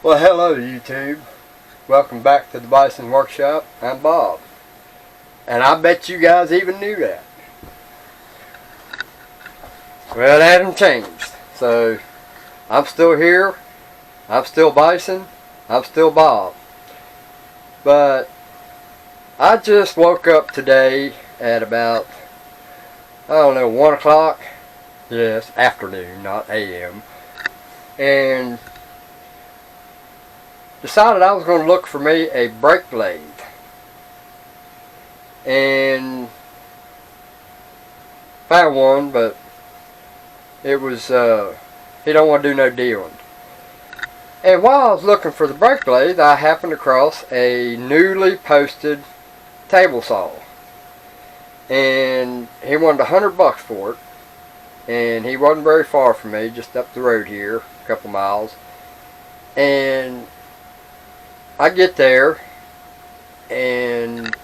Well, hello YouTube. Welcome back to the Bison Workshop. I'm Bob. And I bet you guys even knew that. Well, it hasn't changed. So, I'm still here. I'm still Bison. I'm still Bob. But, I just woke up today at about, 1 o'clock. Yes, afternoon, not AM. And decided I was going to look for me a brake blade. And found one, but it was, he don't want to do no dealing. And while I was looking for the brake blade, I happened across a newly posted table saw. And he wanted $100 for it. And he wasn't very far from me, just up the road here, a couple miles. And I get there, and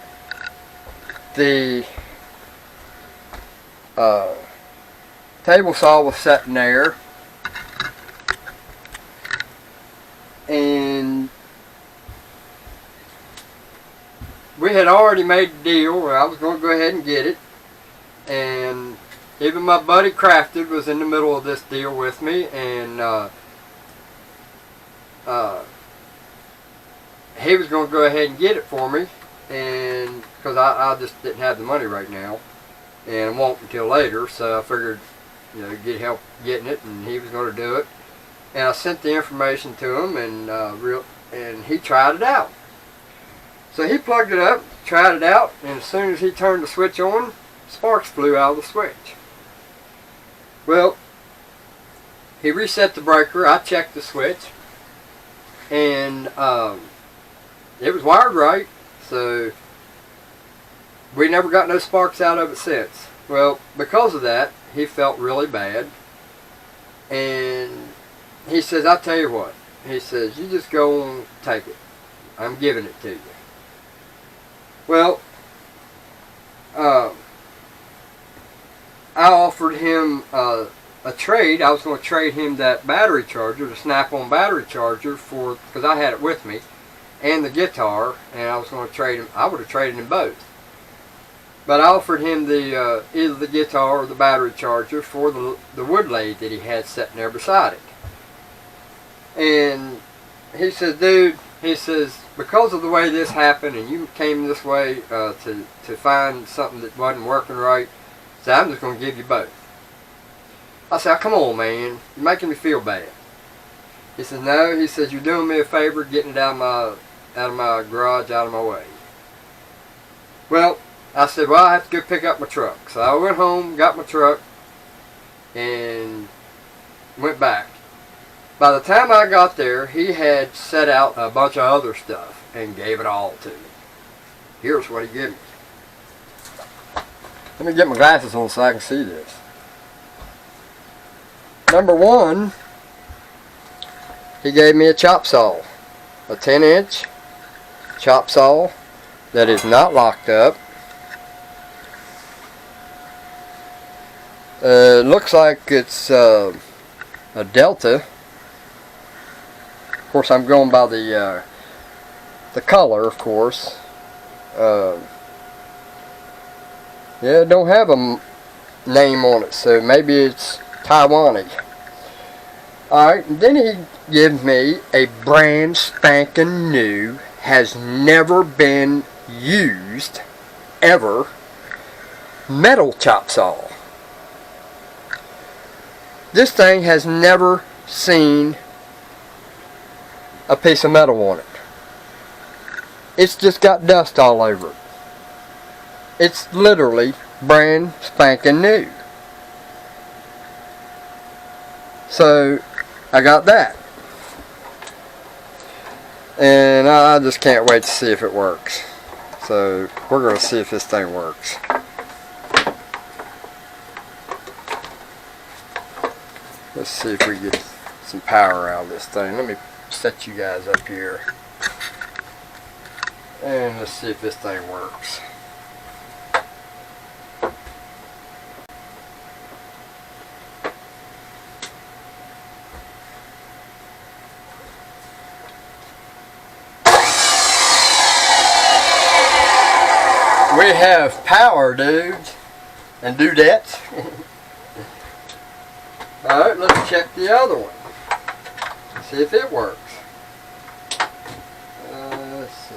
the table saw was sitting there, and we had already made the deal where I was going to go ahead and get it, and even my buddy Crafted was in the middle of this deal with me, and he was going to go ahead and get it for me, and because I just didn't have the money right now, and won't until later, so I figured, get help getting it, and he was going to do it. And I sent the information to him, and he tried it out. So he plugged it up, tried it out, and as soon as he turned the switch on, sparks flew out of the switch. Well, he reset the breaker, I checked the switch, and it was wired right, so we never got no sparks out of it since. Well, because of that, he felt really bad, and he says, I'll tell you what, he says, you just go and take it. I'm giving it to you. Well, I offered him a trade. I was going to trade him that battery charger, the snap-on battery charger, because I had it with me, and the guitar, and I was going to trade him. I would have traded him both. But I offered him the either the guitar or the battery charger for the wood lathe that he had sitting there beside it. And he says, dude, he says, because of the way this happened, and you came this way to find something that wasn't working right, so I'm just going to give you both. I said, come on, man, you're making me feel bad. He says, no, he says, you're doing me a favor getting it out of my garage, out of my way. Well, I said, well, I have to go pick up my truck. So I went home, got my truck, and went back. By the time I got there, he had set out a bunch of other stuff and gave it all to me. Here's what he gave me. Let me get my glasses on so I can see this. Number one, he gave me a chop saw. A 10-inch chop saw that is not locked up. Looks like it's a Delta. Of course, I'm going by the color, of course. Yeah, it don't have a name on it, so maybe it's Taiwanese. Alright, and then he gave me a brand spanking new, has never been used, ever, metal chop saw. This thing has never seen a piece of metal on it. It's just got dust all over it. It's literally brand spanking new. So, I got that. And I just can't wait to see if it works. So, we're going to see if this thing works. Let's see if we get some power out of this thing. Let me set you guys up here. And let's see if this thing works. We have power, dudes and dudettes. Alright, let's check the other one. See if it works. Let's see.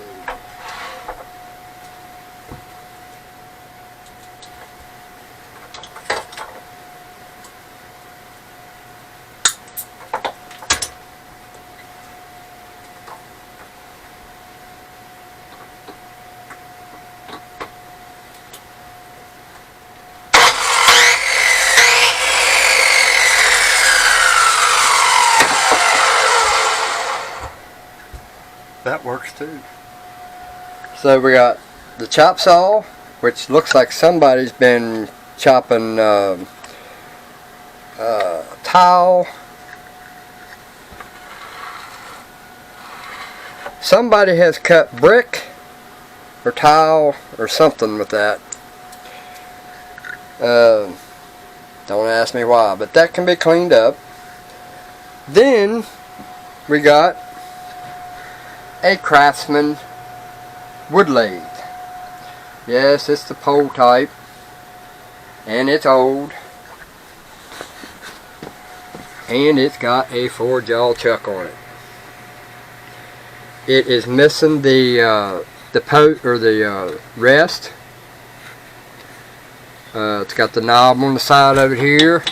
That works too. So we got the chop saw, which looks like somebody's been chopping tile. Somebody has cut brick or tile or something with that. Don't ask me why, but that can be cleaned up. Then we got a Craftsman wood lathe. Yes, it's the pole type, and it's old, and it's got a 4-jaw chuck on it. It is missing the rest. It's got the knob on the side over here.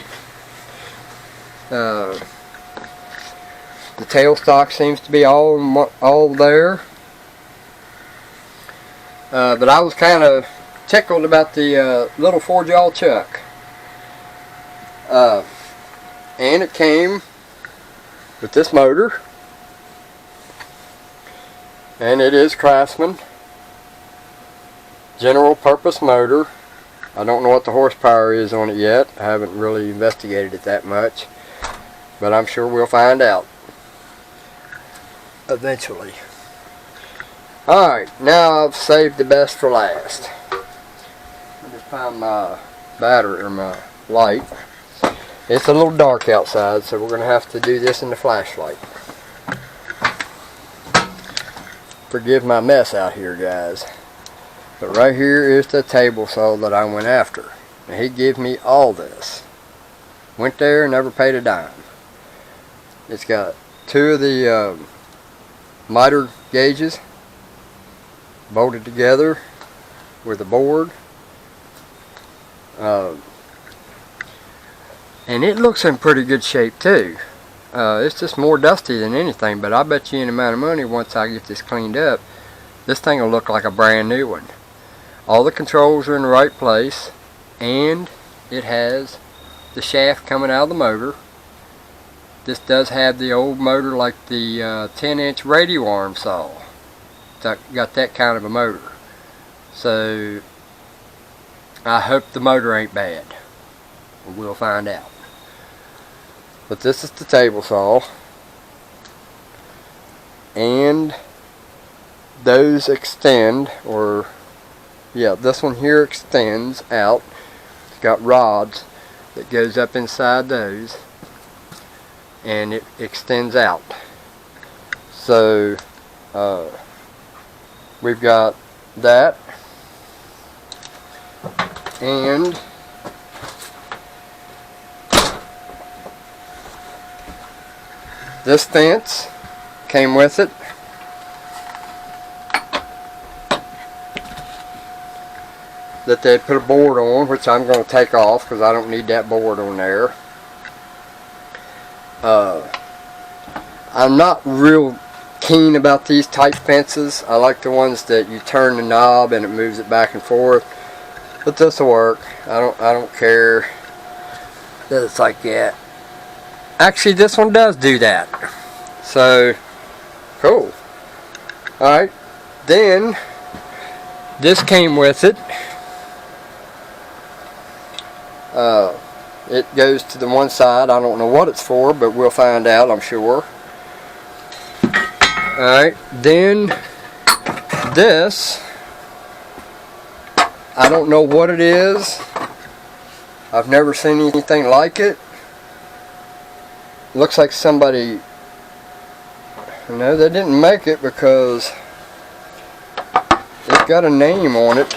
The tailstock seems to be all there. But I was kind of tickled about the little 4-jaw chuck. And it came with this motor. And it is Craftsman. General purpose motor. I don't know what the horsepower is on it yet. I haven't really investigated it that much. But I'm sure we'll find out eventually. Alright, now I've saved the best for last. Let me find my battery or my light. It's a little dark outside, so we're going to have to do this in the flashlight. Forgive my mess out here, guys. But right here is the table saw that I went after. And he gave me all this. Went there, never paid a dime. It's got 2 of the miter gauges bolted together with a board. And it looks in pretty good shape too. It's just more dusty than anything, but I bet you any amount of money once I get this cleaned up, this thing will look like a brand new one. All the controls are in the right place, and it has the shaft coming out of the motor. This does have the old motor like the 10-inch radio arm saw. It's got that kind of a motor. So I hope the motor ain't bad. We'll find out. But this is the table saw. And those extend, or yeah, this one here extends out. It's got rods that goes up inside those, and it extends out. So we've got that, and this fence came with it. That they put a board on, which I'm going to take off because I don't need that board on there. I'm not real keen about these type fences. I like the ones that you turn the knob and it moves it back and forth. But this will work. I don't care that it's like that. Actually, this one does do that. So cool. Alright, then this came with it. It goes to the one side. I don't know what it's for, but we'll find out, I'm sure. Alright, then this, I don't know what it is. I've never seen anything like it. Looks like somebody, no, they didn't make it because it's got a name on it.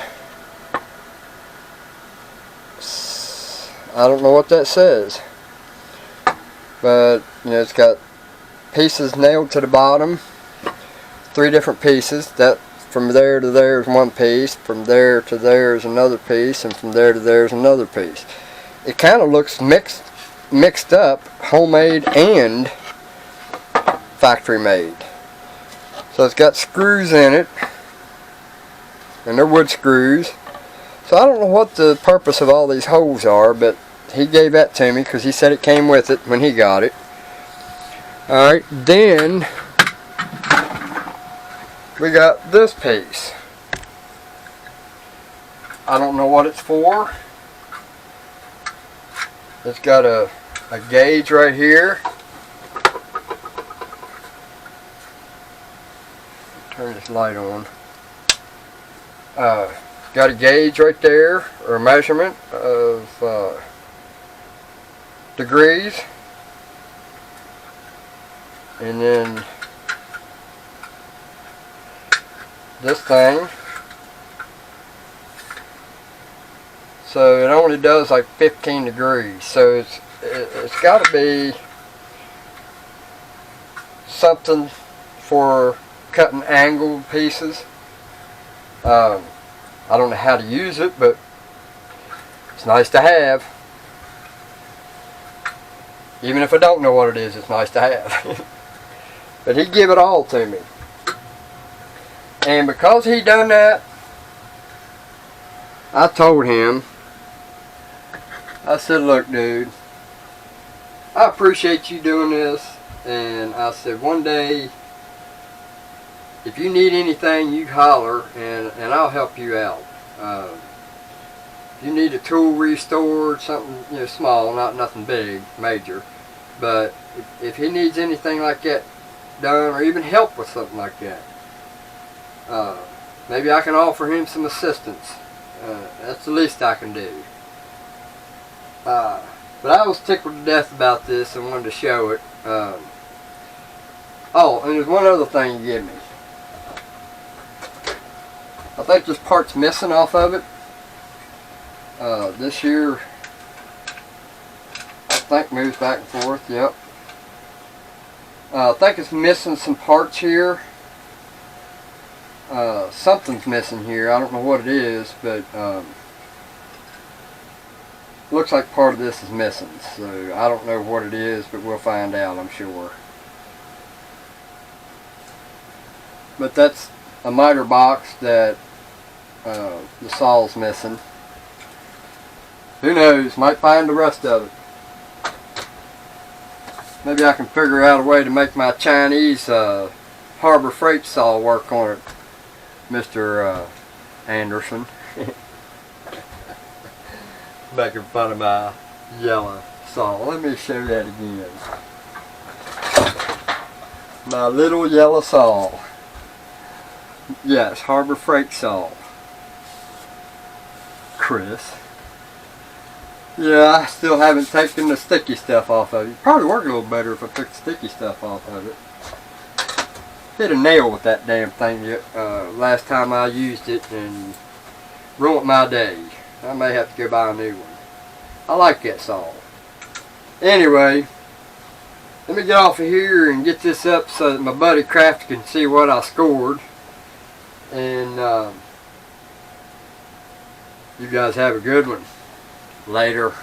I don't know what that says. But, you know, it's got pieces nailed to the bottom. 3 different pieces. That from there to there is one piece. From there to there is another piece. And from there to there is another piece. It kind of looks mixed up, homemade and factory made. So it's got screws in it. And they're wood screws. So I don't know what the purpose of all these holes are, but he gave that to me because he said it came with it when he got it. Alright, then we got this piece. I don't know what it's for. It's got a gauge right here. Turn this light on. Got a gauge right there, or a measurement of degrees, and then this thing, so it only does like 15 degrees, so it's got to be something for cutting angled pieces. I don't know how to use it, but it's nice to have. Even if I don't know what it is, it's nice to have. But he gave it all to me. And because he done that, I told him, I said, look dude, I appreciate you doing this, and I said one day if you need anything, you holler, and I'll help you out. If you need a tool restored, something, you know, small, not nothing big, major, but if he needs anything like that done, or even help with something like that, maybe I can offer him some assistance. That's the least I can do. But I was tickled to death about this and wanted to show it. Oh, and there's one other thing you gave me. I think this part's missing off of it. This here, I think, moves back and forth. Yep. I think it's missing some parts here. Something's missing here. I don't know what it is, but looks like part of this is missing. So I don't know what it is, but we'll find out, I'm sure. But that's a miter box that the saw's missing. Who knows, might find the rest of it. Maybe I can figure out a way to make my Chinese Harbor Freight saw work on it, Mr. Anderson. Making fun of my yellow saw. Let me show that again. My little yellow saw. Yes, Harbor Freight saw. Chris. Yeah, I still haven't taken the sticky stuff off of it. It'd probably work a little better if I took the sticky stuff off of it. Hit a nail with that damn thing last time I used it and ruined my day. I may have to go buy a new one. I like that saw. Anyway, let me get off of here and get this up so that my buddy Kraft can see what I scored. And you guys have a good one. Later.